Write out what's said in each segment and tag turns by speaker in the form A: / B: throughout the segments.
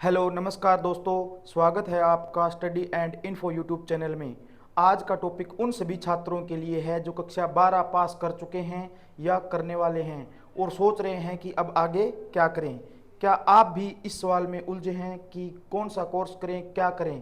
A: Hello नमस्कार दोस्तों, स्वागत है आपका study and info YouTube channel में। आज का टॉपिक उन सभी छात्रों के लिए है जो कक्षा 12 पास कर चुके हैं या करने वाले हैं और सोच रहे हैं कि अब आगे क्या करें। क्या आप भी इस सवाल में उलझे हैं कि कौन सा कोर्स करें, क्या करें?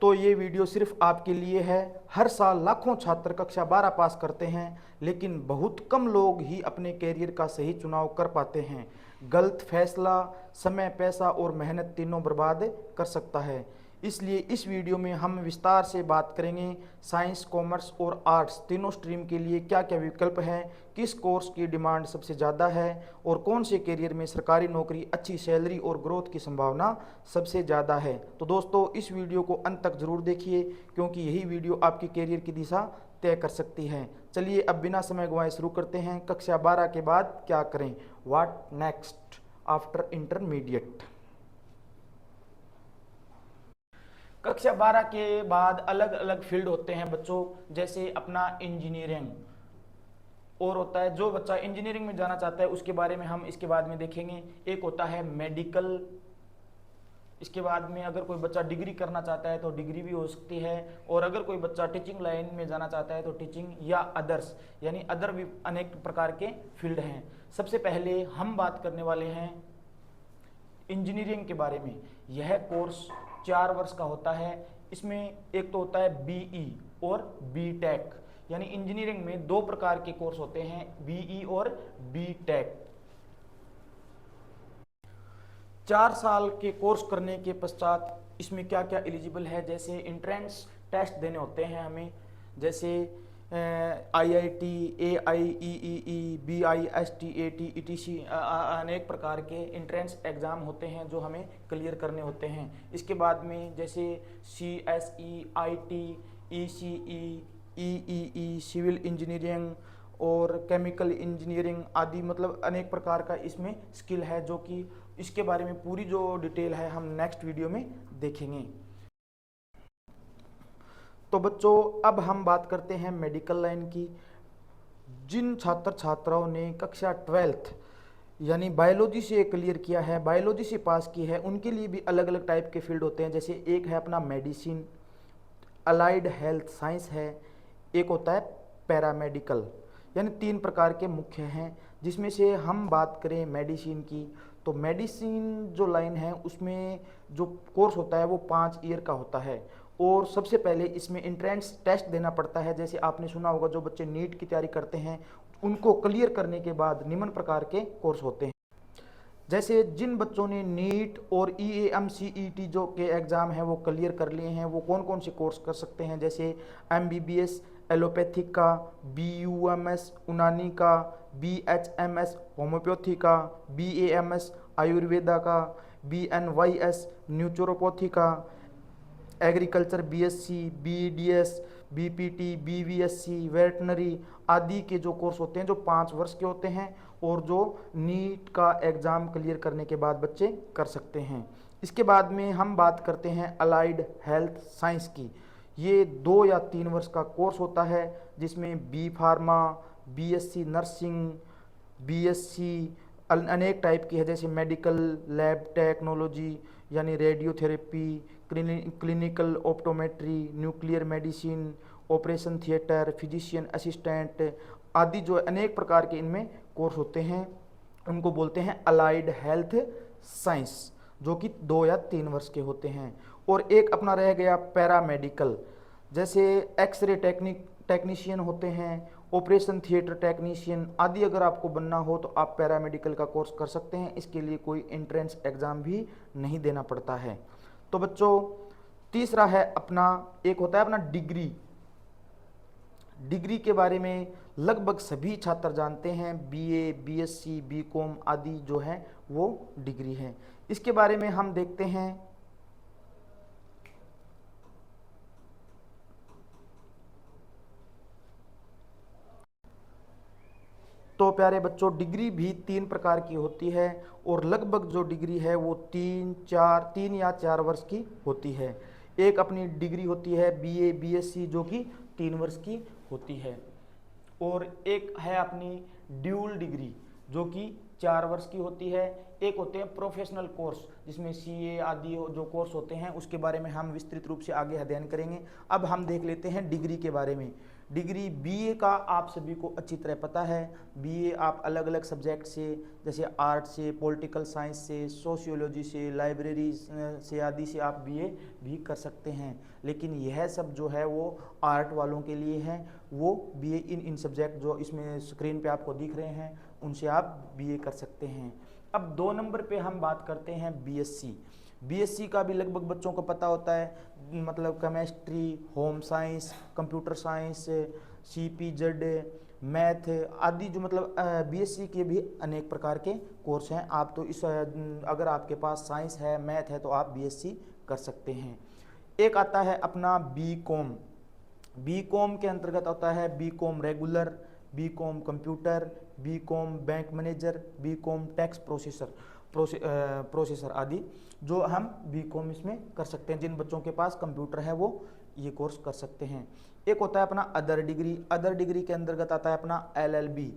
A: तो ये वीडियो सिर्फ आपके लिए है। हर साल लाखों छात्र कक्षा 12 पास करते हैं, लेकिन बहुत कम लोग ही अपने कैरियर का सही चुनाव कर पाते हैं। गलत फैसला समय, पैसा और मेहनत तीनों बर्बाद कर सकता है। इसलिए इस वीडियो में हम विस्तार से बात करेंगे साइंस, कॉमर्स और आर्ट्स तीनों स्ट्रीम के लिए क्या क्या विकल्प हैं, किस कोर्स की डिमांड सबसे ज़्यादा है और कौन से करियर में सरकारी नौकरी, अच्छी सैलरी और ग्रोथ की संभावना सबसे ज़्यादा है। तो दोस्तों, इस वीडियो को अंत तक ज़रूर देखिए, क्योंकि यही वीडियो आपकी करियर की दिशा तय कर सकती है। चलिए अब बिना समय गंवाए शुरू करते हैं। कक्षा 12 के बाद क्या करें, व्हाट नेक्स्ट आफ्टर इंटरमीडिएट। कक्षा 12 के बाद अलग अलग फील्ड होते हैं बच्चों, जैसे अपना इंजीनियरिंग और होता है। जो बच्चा इंजीनियरिंग में जाना चाहता है उसके बारे में हम इसके बाद में देखेंगे। एक होता है मेडिकल। इसके बाद में अगर कोई बच्चा डिग्री करना चाहता है तो डिग्री भी हो सकती है, और अगर कोई बच्चा टीचिंग लाइन में जाना चाहता है तो टीचिंग या अदर्स, यानी अदर भी अनेक प्रकार के फील्ड हैं। सबसे पहले हम बात करने वाले हैं इंजीनियरिंग के बारे में। यह कोर्स 4 वर्ष का होता है। इसमें एक तो होता है बीई और बी टेक, यानी इंजीनियरिंग में दो प्रकार के कोर्स होते हैं, बीई और बी टेक। 4 साल के कोर्स करने के पश्चात इसमें क्या क्या एलिजिबल है, जैसे इंट्रेंस टेस्ट देने होते हैं हमें, जैसे IIT, AIEEE, BISTAT, ETC, अनेक प्रकार के इंट्रेंस एग्ज़ाम होते हैं जो हमें क्लियर करने होते हैं। इसके बाद में जैसे CSE, IT, ECE, EEE, civil engineering और केमिकल इंजीनियरिंग आदि, मतलब अनेक प्रकार का इसमें स्किल है, जो कि इसके बारे में पूरी जो डिटेल है हम नेक्स्ट वीडियो में देखेंगे। तो बच्चों, अब हम बात करते हैं मेडिकल लाइन की। जिन छात्र छात्राओं ने कक्षा 12th यानी बायोलॉजी से क्लियर किया है, बायोलॉजी से पास की है, उनके लिए भी अलग अलग टाइप के फील्ड होते हैं। जैसे एक है अपना मेडिसिन, अलाइड हेल्थ साइंस है, एक होता है पैरामेडिकल, यानी 3 प्रकार के मुख्य हैं। जिसमें से हम बात करें मेडिसिन की, तो मेडिसिन जो लाइन है उसमें जो कोर्स होता है वो 5 ईयर का होता है, और सबसे पहले इसमें इंट्रेंस टेस्ट देना पड़ता है। जैसे आपने सुना होगा, जो बच्चे नीट की तैयारी करते हैं उनको क्लियर करने के बाद निम्न प्रकार के कोर्स होते हैं। जैसे जिन बच्चों ने नीट और EAMCET जो के एग्ज़ाम हैं वो क्लियर कर लिए हैं, वो कौन कौन से कोर्स कर सकते हैं, जैसे MBBS एलोपैथिक का, BUMS यूनानी का, BHMS होम्योपैथी का, BAMS आयुर्वेदा का, BNYS न्यूचुरोपैथी का, agriculture BSc, BDS, BPT, BVSc veterinary आदि के जो कोर्स होते हैं जो 5 वर्ष के होते हैं, और जो नीट का एग्ज़ाम क्लियर करने के बाद बच्चे कर सकते हैं। इसके बाद में हम बात करते हैं अलाइड हेल्थ साइंस की। ये 2 या 3 वर्ष का कोर्स होता है, जिसमें B pharma, BSc nursing, BSc अनेक टाइप की है, जैसे मेडिकल लैब टेक्नोलॉजी यानी radiotherapy, clinical optometry, nuclear medicine, operation theatre, physician assistant आदि जो अनेक प्रकार के इनमें कोर्स होते हैं, उनको बोलते हैं अलाइड हेल्थ साइंस, जो कि 2 या 3 वर्ष के होते हैं। और एक अपना रह गया पैरामेडिकल, जैसे एक्सरे टेक्नीशियन होते हैं, ऑपरेशन थिएटर टेक्नीशियन आदि अगर आपको बनना हो तो आप पैरामेडिकल का कोर्स कर सकते हैं। इसके लिए कोई एंट्रेंस एग्ज़ाम भी नहीं देना पड़ता है। तो बच्चों, तीसरा है अपना, एक होता है अपना डिग्री। डिग्री के बारे में लगभग सभी छात्र जानते हैं, BA, BSc, BCom आदि जो है वो डिग्री है। इसके बारे में हम देखते हैं। तो प्यारे बच्चों, डिग्री भी 3 प्रकार की होती है, और लगभग जो डिग्री है वो 3 या 4 वर्ष की होती है। एक अपनी डिग्री होती है BA, BSc जो कि 3 वर्ष की होती है, और एक है अपनी ड्यूल डिग्री जो कि 4 वर्ष की होती है। एक होते हैं प्रोफेशनल कोर्स, जिसमें सीए आदि जो कोर्स होते हैं उसके बारे में हम विस्तृत रूप से आगे अध्ययन करेंगे। अब हम देख लेते हैं डिग्री के बारे में। डिग्री बीए का आप सभी को अच्छी तरह पता है। बीए आप अलग अलग सब्जेक्ट से, जैसे आर्ट से, पॉलिटिकल साइंस से, सोशियोलॉजी से, लाइब्रेरी से आदि से आप बीए भी कर सकते हैं। लेकिन यह सब जो है वो आर्ट वालों के लिए है। वो बीए इन सब्जेक्ट जो इसमें स्क्रीन पे आपको दिख रहे हैं उनसे आप बीए कर सकते हैं। अब 2 नंबर पे हम बात करते हैं बीएससी। बीएससी का भी लगभग बच्चों को पता होता है, मतलब chemistry, home science, computer science, CPZ, math आदि जो मतलब बीएससी के भी अनेक प्रकार के कोर्स हैं। आप तो इस अगर आपके पास साइंस है, मैथ है, तो आप बीएससी कर सकते हैं। एक आता है अपना बी कॉम। बी कॉम के अंतर्गत आता है B com regular, B com computer, B com bank manager, B com tax processor आदि जो हम बी कॉम इसमें कर सकते हैं। जिन बच्चों के पास कंप्यूटर है वो ये कोर्स कर सकते हैं। एक होता है अपना अदर डिग्री। अदर डिग्री के अंतर्गत आता है अपना एलएलबी।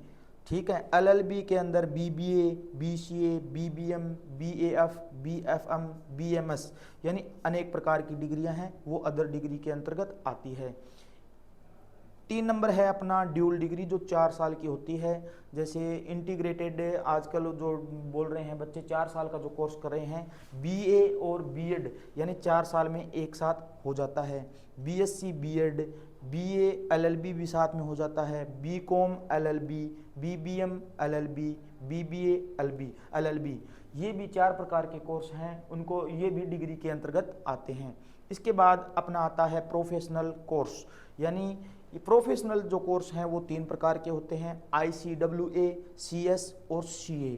A: ठीक है, एलएलबी के अंदर BBA, BCA, BBM, BAF, BFM, BMS यानी अनेक प्रकार की डिग्रियां हैं, वो अदर डिग्री के अंतर्गत आती है। 3 नंबर है अपना ड्यूल डिग्री, जो 4 साल की होती है। जैसे इंटीग्रेटेड आजकल जो बोल रहे हैं बच्चे 4 साल का जो कोर्स कर रहे हैं, बीए और बीएड यानी 4 साल में एक साथ हो जाता है। बीएससी बीएड, बीए एलएलबी भी साथ में हो जाता है। B com LLB, BBM LLB, BBA LLB ये भी 4 प्रकार के कोर्स हैं, उनको ये भी डिग्री के अंतर्गत आते हैं। इसके बाद अपना आता है प्रोफेशनल कोर्स, यानी ये प्रोफेशनल जो कोर्स हैं वो 3 प्रकार के होते हैं, ICWA, CS और CA।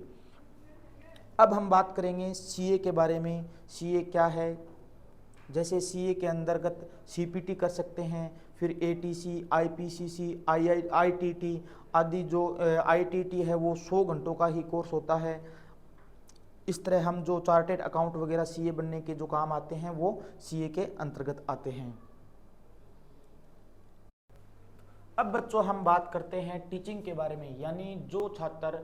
A: अब हम बात करेंगे CA के बारे में। CA क्या है? जैसे CA के अंतर्गत CPT कर सकते हैं, फिर ATC, IPCC, IITT आदि जो ITT है वो 100 घंटों का ही कोर्स होता है। इस तरह हम जो चार्टेड अकाउंट वगैरह CA बनने के जो काम आते हैं वो CA के अंतर्गत आते हैं। अब बच्चों हम बात करते हैं टीचिंग के बारे में, यानी जो छात्र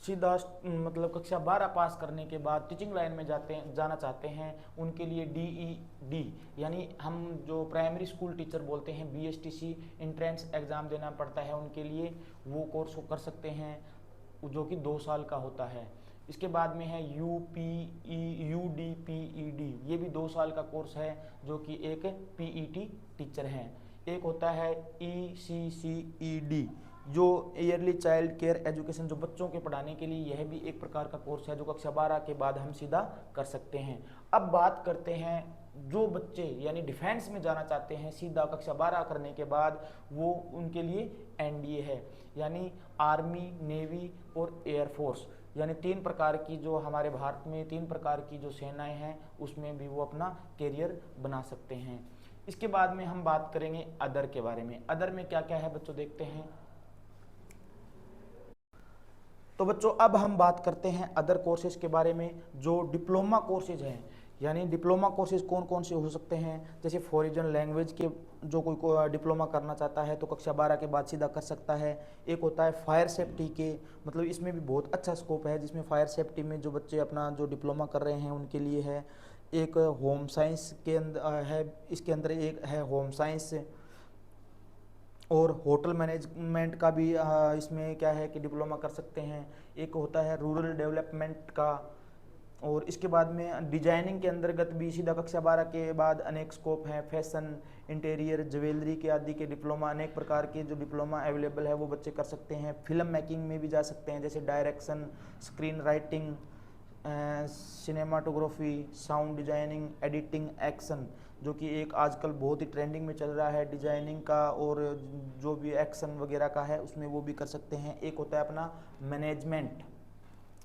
A: सीधा मतलब कक्षा 12 पास करने के बाद टीचिंग लाइन में जाना चाहते हैं उनके लिए DED यानी हम जो प्राइमरी स्कूल टीचर बोलते हैं, BSTC एंट्रेंस एग्ज़ाम देना पड़ता है उनके लिए, वो कोर्स कर सकते हैं जो कि 2 साल का होता है। इसके बाद में है UDPED, ये भी 2 साल का कोर्स है जो कि एक PET टीचर हैं। एक होता है ECCED जो ईयरली चाइल्ड केयर एजुकेशन, जो बच्चों के पढ़ाने के लिए, यह भी एक प्रकार का कोर्स है जो कक्षा 12 के बाद हम सीधा कर सकते हैं। अब बात करते हैं जो बच्चे यानी डिफेंस में जाना चाहते हैं सीधा कक्षा 12 करने के बाद, वो उनके लिए NDA है, यानी आर्मी, नेवी और एयरफोर्स, यानी 3 प्रकार की जो हमारे भारत में 3 प्रकार की जो सेनाएं हैं उसमें भी वो अपना कैरियर बना सकते हैं। इसके बाद में हम बात करेंगे अदर के बारे में। अदर में क्या क्या है बच्चों, देखते हैं। तो बच्चों अब हम बात करते हैं अदर कोर्सेज के बारे में, जो डिप्लोमा कोर्सेज हैं। यानी डिप्लोमा कोर्सेज कौन कौन से हो सकते हैं? जैसे फॉरेन लैंग्वेज के जो कोई डिप्लोमा करना चाहता है तो कक्षा 12 के बाद सीधा कर सकता है। एक होता है फायर सेफ्टी के, मतलब इसमें भी बहुत अच्छा स्कोप है, जिसमें फायर सेफ्टी में जो बच्चे अपना जो डिप्लोमा कर रहे हैं उनके लिए है। एक होम साइंस के अंदर है, इसके अंदर एक है होम साइंस, और होटल मैनेजमेंट का भी इसमें क्या है कि डिप्लोमा कर सकते हैं। एक होता है रूरल डेवलपमेंट का, और इसके बाद में डिजाइनिंग के अंतर्गत भी सीधा कक्षा 12 के बाद अनेक स्कोप हैं। फैशन, इंटीरियर, ज्वेलरी के आदि के डिप्लोमा, अनेक प्रकार के जो डिप्लोमा अवेलेबल है वो बच्चे कर सकते हैं। फिल्म मेकिंग में भी जा सकते हैं, जैसे direction, screen writing, cinematography, sound designing, editing, action, जो कि एक आजकल बहुत ही ट्रेंडिंग में चल रहा है डिजाइनिंग का, और जो भी एक्शन वगैरह का है उसमें वो भी कर सकते हैं। एक होता है अपना मैनेजमेंट।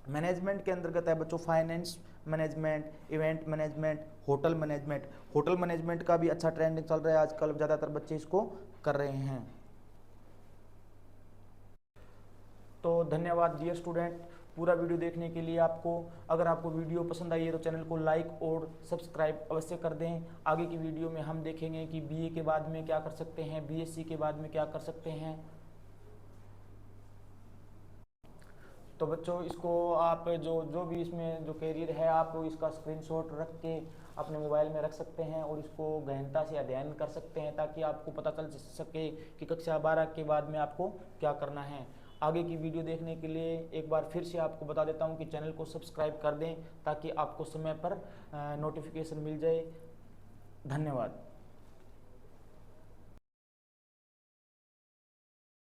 A: मैनेजमेंट के अंतर्गत है बच्चों finance management, event management, hotel management. Hotel management का भी अच्छा ट्रेंडिंग चल रहा है आजकल, ज़्यादातर बच्चे इसको कर रहे हैं। तो धन्यवाद डियर स्टूडेंट पूरा वीडियो देखने के लिए आपको। अगर आपको वीडियो पसंद आई है तो चैनल को लाइक और सब्सक्राइब अवश्य कर दें। आगे की वीडियो में हम देखेंगे कि बीए के बाद में क्या कर सकते हैं, बीएससी के बाद में क्या कर सकते हैं। तो बच्चों इसको आप जो जो भी इसमें जो कैरियर है आप इसका स्क्रीनशॉट रख के अपने मोबाइल में रख सकते हैं और इसको गहनता से अध्ययन कर सकते हैं, ताकि आपको पता चल सके कि कक्षा 12 के बाद में आपको क्या करना है। आगे की वीडियो देखने के लिए एक बार फिर से आपको बता देता हूं कि चैनल को सब्सक्राइब कर दें ताकि आपको समय पर नोटिफिकेशन मिल जाए। धन्यवाद।